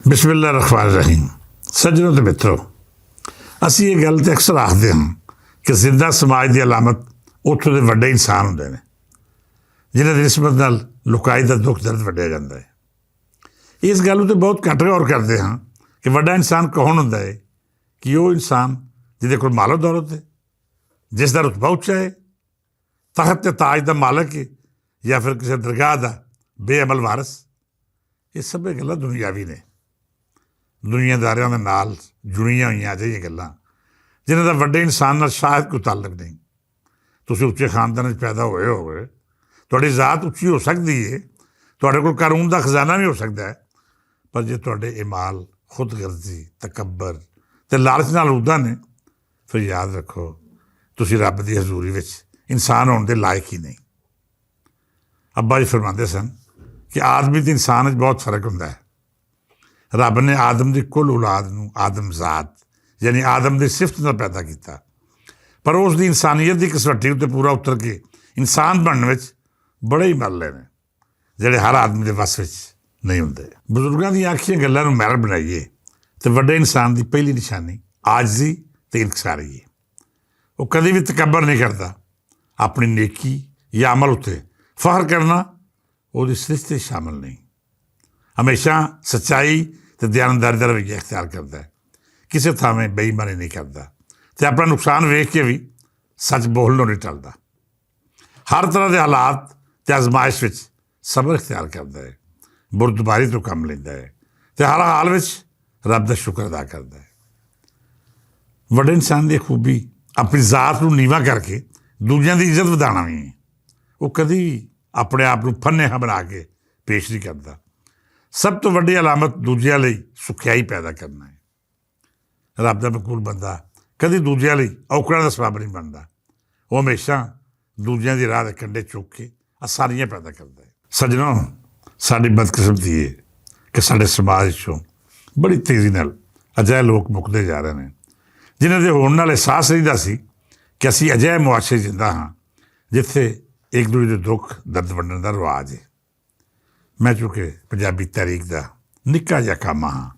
ਬਿਸਮਿਲ੍ਲਾਹਿਰ ਰਹਿਮਾਨਿਰ ਰਹੀਮ। ਸੱਜਣੋ ਤੇ ਮਿੱਤਰੋ, ਅਸੀਂ ਇਹ ਗੱਲ ਤਾਂ ਅਕਸਰ ਆਖਦੇ ਹਾਂ ਕਿ ਜ਼ਿੰਦਾ ਸਮਾਜ ਦੀ ਅਲਾਮਤ ਉੱਥੋਂ ਦੇ ਵੱਡੇ ਇਨਸਾਨ ਹੁੰਦੇ ਨੇ ਜਿਨ੍ਹਾਂ ਦੀ ਨਿਸਬਤ ਨਾਲ ਲੁਕਾਈ ਦਾ ਦੁੱਖ ਦਰਦ ਵੱਢਿਆ ਜਾਂਦਾ ਹੈ। ਇਸ ਗੱਲ ਉੱਤੇ ਬਹੁਤ ਘੱਟ ਗੌਰ ਕਰਦੇ ਹਾਂ ਕਿ ਵੱਡਾ ਇਨਸਾਨ ਕੌਣ ਹੁੰਦਾ ਹੈ। ਕਿ ਉਹ ਇਨਸਾਨ ਜਿਹਦੇ ਕੋਲ ਮਾਲੋ ਦੌਲਤ ਹੈ, ਜਿਸ ਦਾ ਰੁਤਬਾ ਉੱਚਾ ਹੈ, ਤਖ਼ਤ ਤੇ ਤਾਜ ਦਾ ਮਾਲਕ ਹੈ, ਜਾਂ ਫਿਰ ਕਿਸੇ ਦਰਗਾਹ ਦਾ ਬੇਅਮਲ ਵਾਰਸ। ਇਹ ਸਭ ਗੱਲਾਂ ਦੁਨਿਆਵੀ ਨੇ, ਦੁਨੀਆਦਾਰਿਆਂ ਦੇ ਨਾਲ ਜੁੜੀਆਂ ਹੋਈਆਂ ਅਜਿਹੀਆਂ ਗੱਲਾਂ ਜਿਨ੍ਹਾਂ ਦਾ ਵੱਡੇ ਇਨਸਾਨ ਨਾਲ ਸ਼ਾਇਦ ਕੋਈ ਤਾਲੁਕ ਨਹੀਂ। ਤੁਸੀਂ ਉੱਚੇ ਖਾਨਦਾਨ 'ਚ ਪੈਦਾ ਹੋਏ ਹੋਵੇ, ਤੁਹਾਡੀ ਜ਼ਾਤ ਉੱਚੀ ਹੋ ਸਕਦੀ ਹੈ, ਤੁਹਾਡੇ ਕੋਲ ਕਾਨੂੰਨ ਦਾ ਖਜ਼ਾਨਾ ਵੀ ਹੋ ਸਕਦਾ ਹੈ, ਪਰ ਜੇ ਤੁਹਾਡੇ ਇਮਾਲ, ਖੁਦਗਰਜ਼ੀ, ਤਕੱਬਰ ਅਤੇ ਲਾਲਚ ਨਾਲ ਉੱਦਾਂ ਨੇ, ਫਿਰ ਯਾਦ ਰੱਖੋ ਤੁਸੀਂ ਰੱਬ ਦੀ ਹਜ਼ੂਰੀ ਵਿੱਚ ਇਨਸਾਨ ਹੋਣ ਦੇ ਲਾਇਕ ਹੀ ਨਹੀਂ। ਅੱਬਾ ਜੀ ਫਰਮਾਉਂਦੇ ਸਨ ਕਿ ਆਦਮੀ ਅਤੇ ਇਨਸਾਨ ਵਿੱਚ ਬਹੁਤ ਫਰਕ ਹੁੰਦਾ ਹੈ। ਰੱਬ ਨੇ ਆਦਮ ਦੀ ਕੁੱਲ ਔਲਾਦ ਨੂੰ ਆਦਮਜ਼ਾਤ ਯਾਨੀ ਆਦਮ ਦੀ ਸਿਫਤ ਨਾਲ ਪੈਦਾ ਕੀਤਾ, ਪਰ ਉਸ ਦੀ ਇਨਸਾਨੀਅਤ ਦੀ ਕਸਵੱਟੀ ਉੱਤੇ ਪੂਰਾ ਉਤਰ ਕੇ ਇਨਸਾਨ ਬਣਨ ਵਿੱਚ ਬੜੇ ਹੀ ਮਰਲੇ ਨੇ ਜਿਹੜੇ ਹਰ ਆਦਮੀ ਦੇ ਵੱਸ ਵਿੱਚ ਨਹੀਂ ਹੁੰਦੇ। ਬਜ਼ੁਰਗਾਂ ਦੀਆਂ ਆਖੀਆਂ ਗੱਲਾਂ ਨੂੰ ਮਹਿਲ ਬਣਾਈਏ ਅਤੇ ਵੱਡੇ ਇਨਸਾਨ ਦੀ ਪਹਿਲੀ ਨਿਸ਼ਾਨੀ ਆਜਜ਼ੀ ਅਤੇ ਇਨਕਸਾਰੀ ਹੈ। ਉਹ ਕਦੇ ਵੀ ਤਕੱਬਰ ਨਹੀਂ ਕਰਦਾ। ਆਪਣੀ ਨੇਕੀ ਜਾਂ ਅਮਲ ਉੱਤੇ ਫਖਰ ਕਰਨਾ ਉਹਦੀ ਸ੍ਰਿਸ਼ਟੀ ਸ਼ਾਮਲ ਨਹੀਂ। ਹਮੇਸ਼ਾ ਸੱਚਾਈ ਅਤੇ ਦਿਆਨਤਦਾਰੀ ਦਾ ਰਵੱਈਆ ਇਖਤਿਆਰ ਕਰਦਾ ਹੈ। ਕਿਸੇ ਥਾਵੇਂ ਬੇਈਮਾਨੀ ਨਹੀਂ ਕਰਦਾ ਅਤੇ ਆਪਣਾ ਨੁਕਸਾਨ ਵੇਖ ਕੇ ਵੀ ਸੱਚ ਬੋਲਣੋਂ ਨਹੀਂ ਟਲਦਾ। ਹਰ ਤਰ੍ਹਾਂ ਦੇ ਹਾਲਾਤ ਅਤੇ ਅਜ਼ਮਾਇਸ਼ ਵਿੱਚ ਸਬਰ ਇਖਤਿਆਰ ਕਰਦਾ ਹੈ, ਬੁਰਦਬਾਰੀ ਤੋਂ ਕੰਮ ਲੈਂਦਾ ਹੈ ਅਤੇ ਹਰ ਹਾਲ ਵਿੱਚ ਰੱਬ ਦਾ ਸ਼ੁਕਰ ਅਦਾ ਕਰਦਾ ਹੈ। ਵੱਡੇ ਇਨਸਾਨ ਦੀ ਖੂਬੀ ਆਪਣੀ ਜ਼ਾਤ ਨੂੰ ਨੀਵਾਂ ਕਰਕੇ ਦੂਜਿਆਂ ਦੀ ਇੱਜ਼ਤ ਵਧਾਉਣਾ ਵੀ ਹੈ। ਉਹ ਕਦੀ ਵੀ ਆਪਣੇ ਆਪ ਨੂੰ ਫੰਨੇਹਾ ਬਣਾ ਕੇ ਪੇਸ਼ ਨਹੀਂ ਕਰਦਾ। ਸਭ ਤੋਂ ਵੱਡੀ ਅਲਾਮਤ ਦੂਜਿਆਂ ਲਈ ਸੁਖਿਆਈ ਪੈਦਾ ਕਰਨਾ ਹੈ। ਰੱਬ ਦਾ ਮਕਬੂਲ ਬੰਦਾ ਕਦੀ ਦੂਜਿਆਂ ਲਈ ਔਕੜਾਂ ਦਾ ਸਬੱਬ ਨਹੀਂ ਬਣਦਾ। ਉਹ ਹਮੇਸ਼ਾ ਦੂਜਿਆਂ ਦੀ ਰਾਹ ਦੇ ਕੰਢੇ ਚੁੱਕ ਕੇ ਆਸਾਨੀਆਂ ਪੈਦਾ ਕਰਦਾ ਹੈ। ਸੱਜਣੋ, ਸਾਡੀ ਬਦਕਿਸਮਤੀ ਹੈ ਕਿ ਸਾਡੇ ਸਮਾਜ 'ਚੋਂ ਬੜੀ ਤੇਜ਼ੀ ਨਾਲ ਅਜਿਹੇ ਲੋਕ ਮੁੱਕਦੇ ਜਾ ਰਹੇ ਨੇ ਜਿਨ੍ਹਾਂ ਦੇ ਹੋਣ ਨਾਲ ਅਹਿਸਾਸ ਰਹਿੰਦਾ ਸੀ ਕਿ ਅਸੀਂ ਅਜਿਹੇ ਮੁਆਸ਼ਰੇ 'ਚ ਜਿੰਦਾ ਹਾਂ ਜਿੱਥੇ ਇੱਕ ਦੂਜੇ ਦੇ ਦੁੱਖ ਦਰਦ ਵੰਡਣ ਦਾ ਰਿਵਾਜ ਹੈ। ਮੈਂ ਚੂੰਕਿ ਪੰਜਾਬੀ ਤਾਰੀਖ ਦਾ ਨਿੱਕਾ ਜਿਹਾ ਕਾਮਾ ਹਾਂ,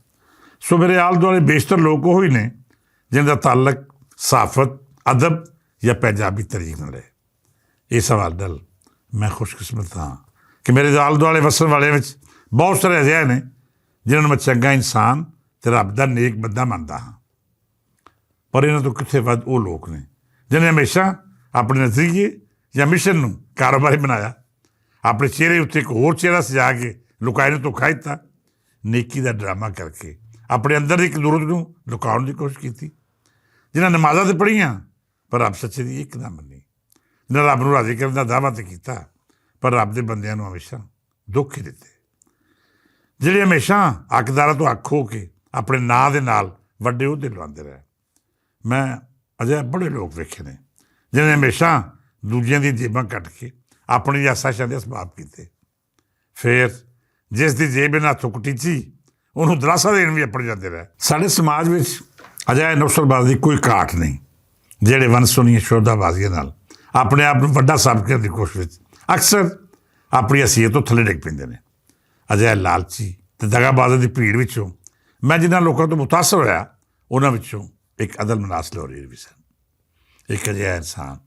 ਸੋ ਮੇਰੇ ਆਲੇ ਦੁਆਲੇ ਬੇਸ਼ਤਰ ਲੋਕ ਉਹ ਹੀ ਨੇ ਜਿਨ੍ਹਾਂ ਦਾ ਤਾਲੁਕ ਸਹਾਫਤ, ਅਦਬ ਜਾਂ ਪੰਜਾਬੀ ਤਾਰੀਖ ਨਾਲ ਹੈ। ਇਸ ਸਵਾਲ ਨਾਲ ਮੈਂ ਖੁਸ਼ਕਿਸਮਤ ਹਾਂ ਕਿ ਮੇਰੇ ਆਲੇ ਦੁਆਲੇ ਵਸਣ ਵਾਲਿਆਂ ਵਿੱਚ ਬਹੁਤ ਸਾਰੇ ਅਜਿਹੇ ਨੇ ਜਿਨ੍ਹਾਂ ਨੂੰ ਮੈਂ ਚੰਗਾ ਇਨਸਾਨ ਅਤੇ ਰੱਬ ਦਾ ਨੇਕ ਬੰਦਾ ਮੰਨਦਾ ਹਾਂ। ਪਰ ਇਹਨਾਂ ਤੋਂ ਕਿੱਥੇ ਵੱਧ ਉਹ ਲੋਕ ਨੇ ਜਿਹਨੇ ਹਮੇਸ਼ਾ ਆਪਣੇ ਨਜ਼ਰੀਏ ਜਾਂ ਮਿਸ਼ਨ ਨੂੰ ਕਾਰੋਬਾਰੀ ਬਣਾਇਆ, ਆਪਣੇ ਚਿਹਰੇ ਉੱਤੇ ਇੱਕ ਹੋਰ ਚਿਹਰਾ ਸਜਾ ਕੇ ਲੁਕਾਏ ਨੂੰ ਧੋਖਾ ਦਿੱਤਾ, ਨੇਕੀ ਦਾ ਡਰਾਮਾ ਕਰਕੇ ਆਪਣੇ ਅੰਦਰ ਦੀ ਇੱਕ ਜ਼ਰੂਰਤ ਨੂੰ ਲੁਕਾਉਣ ਦੀ ਕੋਸ਼ਿਸ਼ ਕੀਤੀ, ਜਿਨ੍ਹਾਂ ਨਮਾਜ਼ਾਂ ਤਾਂ ਪੜ੍ਹੀਆਂ ਪਰ ਰੱਬ ਸੱਚੇ ਦੀ ਇੱਕ ਨਾ ਮੰਨੀ, ਜਿਨ੍ਹਾਂ ਰੱਬ ਨੂੰ ਰਾਜ਼ੀ ਕਰਨ ਦਾ ਦਾਅਵਾ ਤਾਂ ਕੀਤਾ ਪਰ ਰੱਬ ਦੇ ਬੰਦਿਆਂ ਨੂੰ ਹਮੇਸ਼ਾ ਦੁੱਖ ਹੀ ਦਿੱਤੇ, ਜਿਹੜੇ ਹਮੇਸ਼ਾ ਹੱਕਦਾਰਾਂ ਤੋਂ ਅੱਖ ਹੋ ਕੇ ਆਪਣੇ ਨਾਂ ਦੇ ਨਾਲ ਵੱਡੇ ਅਹੁਦੇ ਲਵਾਉਂਦੇ ਰਹੇ। ਮੈਂ ਅਜਿਹੇ ਬੜੇ ਲੋਕ ਵੇਖੇ ਨੇ ਜਿਹਨੇ ਹਮੇਸ਼ਾ ਦੂਜਿਆਂ ਦੀਆਂ ਜੇਬਾਂ ਕੱਟ ਕੇ ਆਪਣੀ ਆਸਾਇਸ਼ਾਂ ਦੇ ਅਸਬਾਬ ਕੀਤੇ, ਫਿਰ ਜਿਸ ਦੀ ਜੇਬ ਇਹਨਾਂ ਹੱਥੋਂ ਕੁਟੀਚੀ ਉਹਨੂੰ ਦਰਾਸਾ ਦੇਣ ਵੀ ਅੱਪੜ ਜਾਂਦੇ ਰਹੇ। ਸਾਡੇ ਸਮਾਜ ਵਿੱਚ ਅਜਿਹੇ ਨੌਕਰਬਾਜ਼ ਦੀ ਕੋਈ ਘਾਟ ਨਹੀਂ ਜਿਹੜੇ ਵੰਨ-ਸੁਵੰਨੀਆਂ ਸ਼ੋਧਾਬਾਜ਼ੀਆਂ ਨਾਲ ਆਪਣੇ ਆਪ ਨੂੰ ਵੱਡਾ ਸਾਬਤ ਕਰਨ ਦੀ ਕੋਸ਼ਿਸ਼ ਵਿੱਚ ਅਕਸਰ ਆਪਣੀ ਹਸੀਅਤ ਤੋਂ ਥੱਲੇ ਡਿੱਗ ਪੈਂਦੇ ਨੇ। ਅਜਿਹੇ ਲਾਲਚੀ ਅਤੇ ਦਗਾਬਾਜ਼ਾਂ ਦੀ ਭੀੜ ਵਿੱਚੋਂ ਮੈਂ ਜਿਨ੍ਹਾਂ ਲੋਕਾਂ ਤੋਂ ਮੁਤਾਸਰ ਹੋਇਆ, ਉਹਨਾਂ ਵਿੱਚੋਂ ਇੱਕ ਅਦਲ ਮਨਾਸ ਲਾਹੌਰੀ ਵੀ ਸਨ। ਇੱਕ ਅਜਿਹਾ ਇਨਸਾਨ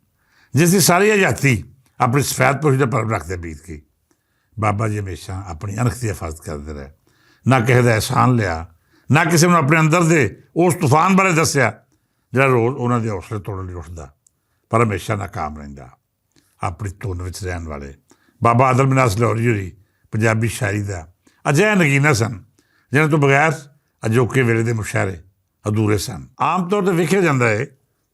ਜਿਸ ਦੀ ਸਾਰੀ ਆਜ਼ਾਦੀ ਆਪਣੀ ਸਫੈਦਪੋਸ਼ੀ ਦਾ ਪਰਮ ਰੱਖਦੇ ਬੀਤ ਗਈ। ਬਾਬਾ ਜੀ ਹਮੇਸ਼ਾ ਆਪਣੀ ਅਣਖ ਦੀ ਹਿਫਾਜ਼ਤ ਕਰਦੇ ਰਹੇ, ਨਾ ਕਿਸੇ ਦਾ ਅਹਿਸਾਨ ਲਿਆ, ਨਾ ਕਿਸੇ ਨੂੰ ਆਪਣੇ ਅੰਦਰ ਦੇ ਉਸ ਤੂਫਾਨ ਬਾਰੇ ਦੱਸਿਆ ਜਿਹੜਾ ਰੋਜ਼ ਉਹਨਾਂ ਦੇ ਹੌਸਲੇ ਤੋੜਨ ਲਈ ਉੱਠਦਾ, ਪਰ ਹਮੇਸ਼ਾ ਨਾਕਾਮ ਰਹਿੰਦਾ। ਆਪਣੀ ਧੁਨ ਵਿੱਚ ਰਹਿਣ ਵਾਲੇ ਬਾਬਾ ਅਦਲ ਮਨਾਸ ਲਾਹੌਰੀ ਹੋਰੀ ਪੰਜਾਬੀ ਸ਼ਾਇਰੀ ਦਾ ਅਜਿਹਾ ਨਗੀਨਾ ਸਨ ਜਿਹਨਾਂ ਤੋਂ ਬਗੈਰ ਅਜੋਕੇ ਵੇਲੇ ਦੇ ਮੁਸ਼ਾਇਰੇ ਅਧੂਰੇ ਸਨ। ਆਮ ਤੌਰ 'ਤੇ ਵੇਖਿਆ ਜਾਂਦਾ ਹੈ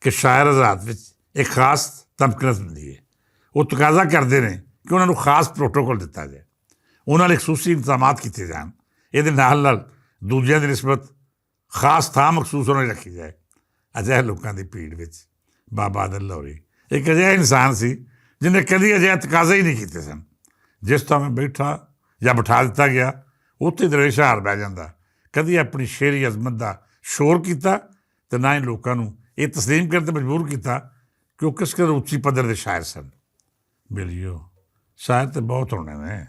ਕਿ ਸ਼ਾਇਰ ਹਜ਼ਰਾਤ ਵਿੱਚ ਇੱਕ ਖਾਸ ਤਮਕਨਤ ਹੁੰਦੀ ਹੈ। ਉਹ ਤਕਾਜ਼ਾ ਕਰਦੇ ਨੇ ਕਿ ਉਹਨਾਂ ਨੂੰ ਖਾਸ ਪ੍ਰੋਟੋਕੋਲ ਦਿੱਤਾ ਜਾਏ, ਉਹਨਾਂ ਲਈ ਖਸੂਸੀ ਇੰਤਜ਼ਾਮਾਤ ਕੀਤੇ ਜਾਣ, ਇਹਦੇ ਨਾਲ ਨਾਲ ਦੂਜਿਆਂ ਦੀ ਨਿਸਬਤ ਖਾਸ ਥਾਂ ਮਖਸੂਸ ਉਹਨਾਂ ਦੀ ਰੱਖੀ ਜਾਏ। ਅਜਿਹੇ ਲੋਕਾਂ ਦੀ ਭੀੜ ਵਿੱਚ ਬਾਬਾ ਅਦਲ ਲਾਹੌਰੀ ਇੱਕ ਅਜਿਹਾ ਇਨਸਾਨ ਸੀ ਜਿਹਨੇ ਕਦੀ ਅਜਿਹਾ ਤਕਾਜ਼ਾ ਹੀ ਨਹੀਂ ਕੀਤੇ ਸਨ। ਜਿਸ ਥਾਂ ਬੈਠਾ ਜਾਂ ਬਿਠਾ ਦਿੱਤਾ ਗਿਆ ਉੱਥੇ ਦਰਵੇਸ਼ ਹਾਰ ਬਹਿ ਜਾਂਦਾ। ਕਦੀ ਆਪਣੀ ਸ਼ੇਰੀ ਅਜ਼ਮਤ ਦਾ ਸ਼ੋਰ ਕੀਤਾ ਅਤੇ ਨਾ ਹੀ ਲੋਕਾਂ ਨੂੰ ਇਹ ਤਸਲੀਮ ਕਰਨ 'ਤੇ ਮਜਬੂਰ ਕੀਤਾ ਕਿ ਉਹ ਕਿਸ ਕਦਰ ਉੱਚੀ ਪੱਧਰ ਦੇ ਸ਼ਾਇਰ ਸਨ। ਬਿਲਿਓ ਸ਼ਾਇਰ ਤਾਂ ਬਹੁਤ ਹੋਣੇ ਨੇ,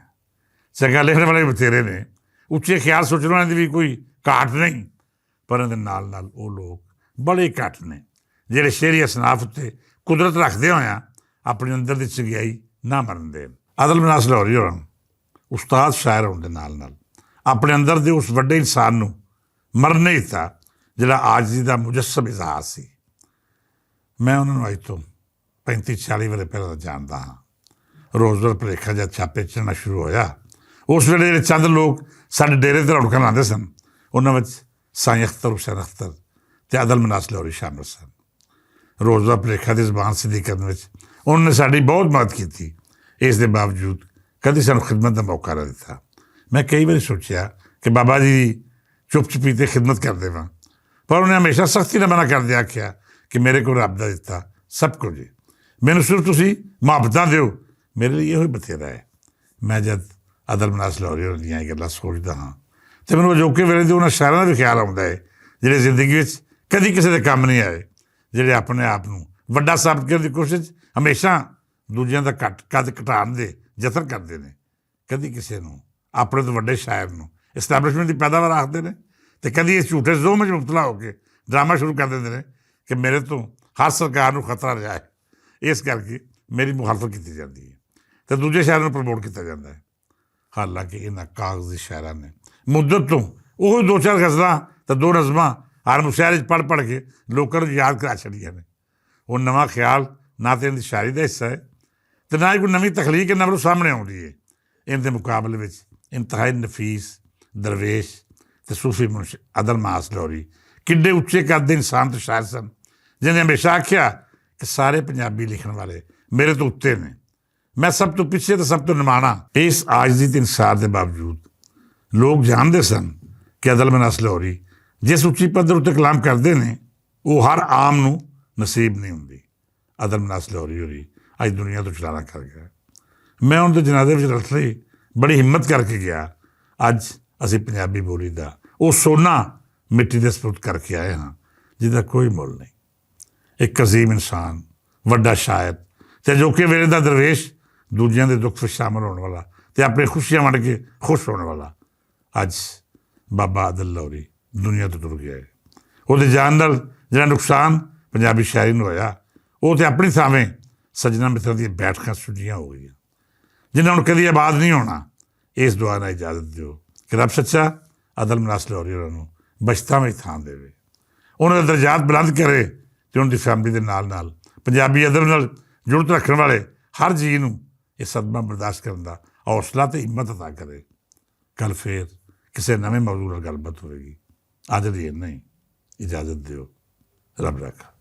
ਚੰਗਾ ਲਿਖਣ ਵਾਲੇ ਬਥੇਰੇ ਨੇ, ਉੱਚੇ ਖਿਆਲ ਸੋਚਣ ਵਾਲਿਆਂ ਦੀ ਵੀ ਕੋਈ ਘਾਟ ਨਹੀਂ, ਪਰ ਇਹਦੇ ਨਾਲ ਨਾਲ ਉਹ ਲੋਕ ਬੜੇ ਘੱਟ ਨੇ ਜਿਹੜੇ ਸ਼ਹਿਰੀ ਅਸਨਾਫ ਉੱਤੇ ਕੁਦਰਤ ਰੱਖਦੇ ਹੋਇਆਂ ਆਪਣੇ ਅੰਦਰ ਦੀ ਚੰਗਿਆਈ ਨਾ ਮਰਨ ਦੇਣ। ਅਦਲ ਮਨਾਸ ਲਾਹੌਰੀ ਹੋਰਾਂ ਨੂੰ ਉਸਤਾਦ ਸ਼ਾਇਰ ਹੋਣ ਦੇ ਨਾਲ ਨਾਲ ਆਪਣੇ ਅੰਦਰ ਦੇ ਉਸ ਵੱਡੇ ਇਨਸਾਨ ਨੂੰ ਮਰਨ ਨਹੀਂ ਦਿੱਤਾ ਜਿਹੜਾ ਆਜਜ਼ੀ ਦਾ ਮੁਜੱਸਮ ਇਜ਼ਹਾਰ ਸੀ। ਮੈਂ ਉਹਨਾਂ ਨੂੰ ਅੱਜ ਤੋਂ 35-40 ਵਰ੍ਹੇ ਪਹਿਲਾਂ ਦਾ ਜਾਣਦਾ ਹਾਂ। ਰੋਜ਼ ਭੁਲੇਖਾ ਜਦ ਛਾਪੇ ਚੱਲਣਾ ਸ਼ੁਰੂ ਹੋਇਆ, ਉਸ ਵੇਲੇ ਜਿਹੜੇ ਚੰਦ ਲੋਕ ਸਾਡੇ ਡੇਰੇ 'ਤੇ ਰੌਣਕਾਂ ਲਾਉਂਦੇ ਸਨ, ਉਹਨਾਂ ਵਿੱਚ ਸਾਈਂ ਅਖਤਰ, ਹੁਸੈਨ ਅਖਤਰ ਅਤੇ ਅਦਲ ਮਨਾਸ ਲਾਹੌਰੀ ਸ਼ਾਮਿਲ ਸਨ। ਰੋਜ਼ ਭੁਲੇਖਾ ਦੀ ਜ਼ਬਾਨ ਸਿੱਧੀ ਕਰਨ ਵਿੱਚ ਉਹਨਾਂ ਨੇ ਸਾਡੀ ਬਹੁਤ ਮਦਦ ਕੀਤੀ। ਇਸ ਦੇ ਬਾਵਜੂਦ ਕਦੀ ਸਾਨੂੰ ਖਿਦਮਤ ਦਾ ਮੌਕਾ ਨਾ ਦਿੱਤਾ। ਮੈਂ ਕਈ ਵਾਰੀ ਸੋਚਿਆ ਕਿ ਬਾਬਾ ਜੀ ਦੀ ਚੁੱਪ ਚੁਪੀਤੇ ਖਿਦਮਤ ਕਰ ਦੇਵਾਂ, ਪਰ ਉਹਨੇ ਹਮੇਸ਼ਾ ਸਖਤੀ ਨਾਲ ਮਨਾ ਕਰਦੇ ਆਖਿਆ ਕਿ ਮੇਰੇ ਕੋਲ ਰੱਬ ਦਾ ਦਿੱਤਾ ਸਭ ਕੁਝ ਹੈ, ਮੈਨੂੰ ਸਿਰਫ ਤੁਸੀਂ ਮੁਹੱਬਤਾਂ ਦਿਓ, ਮੇਰੇ ਲਈ ਇਹੋ ਹੀ ਬਥੇਰਾ ਹੈ। ਮੈਂ ਜਦ ਅਦਲ ਮਨਾਸ ਲਾਹੌਰੀ ਹੋਰਾਂ ਦੀਆਂ ਇਹ ਗੱਲਾਂ ਸੋਚਦਾ ਹਾਂ ਅਤੇ ਮੈਨੂੰ ਅਜੋਕੇ ਵੇਲੇ ਦੇ ਉਹਨਾਂ ਸ਼ਾਇਰਾਂ ਦਾ ਵੀ ਖਿਆਲ ਆਉਂਦਾ ਹੈ ਜਿਹੜੇ ਜ਼ਿੰਦਗੀ ਵਿੱਚ ਕਦੀ ਕਿਸੇ ਦੇ ਕੰਮ ਨਹੀਂ ਆਏ, ਜਿਹੜੇ ਆਪਣੇ ਆਪ ਨੂੰ ਵੱਡਾ ਸਾਬਤ ਕਰਨ ਦੀ ਕੋਸ਼ਿਸ਼ ਹਮੇਸ਼ਾ ਦੂਜਿਆਂ ਦਾ ਕੱਦ ਘਟਾਉਣ ਦੇ ਯਤਨ ਕਰਦੇ ਨੇ। ਕਦੀ ਕਿਸੇ ਨੂੰ ਆਪਣੇ ਤੋਂ ਵੱਡੇ ਸ਼ਾਇਰ ਨੂੰ ਇਸਟੈਬਲਿਸ਼ਮੈਂਟ ਦੀ ਪੈਦਾਵਾਰ ਆਖਦੇ ਨੇ ਅਤੇ ਕਦੀ ਇਸ ਝੂਠੇ ਜ਼ੋਮ 'ਚ ਮੁਬਤਲਾ ਹੋ ਕੇ ਡਰਾਮਾ ਸ਼ੁਰੂ ਕਰ ਦਿੰਦੇ ਨੇ ਕਿ ਮੇਰੇ ਤੋਂ ਹਰ ਸਰਕਾਰ ਨੂੰ ਖਤਰਾ ਰਿਹਾ ਹੈ, ਇਸ ਕਰਕੇ ਮੇਰੀ ਮੁਖਾਲਫਤ ਕੀਤੀ ਜਾਂਦੀ ਹੈ ਅਤੇ ਦੂਜੇ ਸ਼ਾਇਰਾਂ ਨੂੰ ਪ੍ਰਮੋਟ ਕੀਤਾ ਜਾਂਦਾ ਹੈ। ਹਾਲਾਂਕਿ ਇਹਨਾਂ ਕਾਗਜ਼ੀ ਸ਼ਾਇਰਾਂ ਨੇ ਮੁੱਦਤ ਤੋਂ ਉਹ 2-4 ਗਜ਼ਲਾਂ ਅਤੇ 2 ਨਜ਼ਮਾਂ ਹਰ ਮੁਸ਼ਾਇਰੇ 'ਚ ਪੜ੍ਹ ਕੇ ਲੋਕਾਂ ਨੂੰ ਯਾਦ ਕਰਾ ਛੱਡੀਆਂ ਨੇ। ਉਹ ਨਵਾਂ ਖਿਆਲ ਨਾ ਤਾਂ ਇਹਦੀ ਸ਼ਾਇਰੀ ਦਾ ਹਿੱਸਾ ਹੈ ਅਤੇ ਨਾ ਹੀ ਕੋਈ ਨਵੀਂ ਤਖਲੀਕ ਇਹਨਾਂ ਵੱਲੋਂ ਸਾਹਮਣੇ ਆਉਂਦੀ ਹੈ। ਇਹਨਾਂ ਦੇ ਮੁਕਾਬਲੇ ਵਿੱਚ ਇੰਤਹਾਈ ਨਫੀਸ, ਦਰਵੇਸ਼ ਅਤੇ ਸੂਫੀ ਮੁਨਸ਼ੀ ਅਦਲ ਮਨਾਸ ਲਾਹੌਰੀ ਕਿੱਡੇ ਉੱਚੇ ਕੱਦ ਦੇ ਇਨਸਾਨ ਤੇ ਸ਼ਾਇਰ ਸਨ, ਜਿਹਨੇ ਹਮੇਸ਼ਾ ਆਖਿਆ ਕਿ ਸਾਰੇ ਪੰਜਾਬੀ ਲਿਖਣ ਵਾਲੇ ਮੇਰੇ ਤੋਂ ਉੱਤੇ ਨੇ, ਮੈਂ ਸਭ ਤੋਂ ਪਿੱਛੇ ਅਤੇ ਸਭ ਤੋਂ ਨਿਮਾਣਾ। ਇਸ ਆਜਜ਼ੀ ਅਤੇ ਇਨਸਾਰ ਦੇ ਬਾਵਜੂਦ ਲੋਕ ਜਾਣਦੇ ਸਨ ਕਿ ਅਦਲ ਮਨਾਸ ਲਾਹੌਰੀ ਜਿਸ ਉੱਚੀ ਪੱਧਰ ਉੱਤੇ ਕਲਾਮ ਕਰਦੇ ਨੇ ਉਹ ਹਰ ਆਮ ਨੂੰ ਨਸੀਬ ਨਹੀਂ ਹੁੰਦੀ। ਅਦਲ ਮਨਾਸ ਲਾਹੌਰੀ ਹੋਰੀ ਅੱਜ ਦੁਨੀਆ ਤੋਂ ਚਲਾਣਾ ਕਰ ਗਿਆ। ਮੈਂ ਉਹਨਾਂ ਦੇ ਜਨਾਜ਼ੇ ਵਿੱਚ ਰਲ ਲਈ ਬੜੀ ਹਿੰਮਤ ਕਰਕੇ ਗਿਆ। ਅੱਜ ਅਸੀਂ ਪੰਜਾਬੀ ਬੋਲੀ ਦਾ ਉਹ ਸੋਨਾ ਮਿੱਟੀ ਦੇ ਸਪੁਰਦ ਕਰਕੇ ਆਏ ਹਾਂ ਜਿਹਦਾ ਕੋਈ ਮੁੱਲ ਨਹੀਂ। ਇੱਕ ਅਜ਼ੀਮ ਇਨਸਾਨ, ਵੱਡਾ ਸ਼ਾਇਰ ਅਤੇ ਅਜੋਕੇ ਵੇਲੇ ਦਾ ਦਰਵੇਸ਼, ਦੂਜਿਆਂ ਦੇ ਦੁੱਖ ਵਿੱਚ ਸ਼ਾਮਲ ਹੋਣ ਵਾਲਾ ਅਤੇ ਆਪਣੀ ਖੁਸ਼ੀਆਂ ਵੰਡ ਕੇ ਖੁਸ਼ ਹੋਣ ਵਾਲਾ, ਅੱਜ ਬਾਬਾ ਅਦਲ ਲਾਹੌਰੀ ਦੁਨੀਆ ਤੋਂ ਟੁਰ ਗਿਆ ਹੈ। ਉਹਦੇ ਜਾਣ ਨਾਲ ਜਿਹੜਾ ਨੁਕਸਾਨ ਪੰਜਾਬੀ ਸ਼ਾਇਰੀ ਨੂੰ ਹੋਇਆ, ਉਹ ਤਾਂ ਆਪਣੀ ਥਾਵੇਂ ਸੱਜਣਾ ਮਿੱਤਰਾਂ ਦੀਆਂ ਬੈਠਕਾਂ ਸੁੱਜੀਆਂ ਹੋ ਗਈਆਂ, ਜਿਨ੍ਹਾਂ ਨੂੰ ਕਦੀ ਆਬਾਦ ਨਹੀਂ ਹੋਣਾ। ਇਸ ਦੁਆ ਨਾਲ ਇਜਾਜ਼ਤ ਦਿਓ ਕਿ ਰੱਬ ਸੱਚਾ ਅਦਲ ਮਨਾਸ ਲਾਹੌਰੀ ਹੋਰਾਂ ਨੂੰ ਬਚਤਾਂ ਵਿੱਚ ਥਾਂ ਦੇਵੇ, ਉਹਨਾਂ ਦੇ ਦਰਜਾਤ ਬੁਲੰਦ ਕਰੇ ਅਤੇ ਉਹਨਾਂ ਦੀ ਫੈਮਿਲੀ ਦੇ ਨਾਲ ਨਾਲ ਪੰਜਾਬੀ ਅਦਬ ਨਾਲ ਜੁੜਤ ਰੱਖਣ ਵਾਲੇ ਹਰ ਜੀਅ ਨੂੰ ਇਹ ਸਦਮਾ ਬਰਦਾਸ਼ਤ ਕਰਨ ਦਾ ਹੌਸਲਾ ਅਤੇ ਹਿੰਮਤ ਅਤਾ ਕਰੇ। ਕੱਲ੍ਹ ਫੇਰ ਕਿਸੇ ਨਵੇਂ ਮੌਜੂਦ ਨਾਲ ਗੱਲਬਾਤ ਹੋਵੇਗੀ। ਅੱਜ ਲਈ ਇੰਨਾ ਹੀ, ਇਜਾਜ਼ਤ ਦਿਓ। ਰੱਬ ਰਾਖਾ।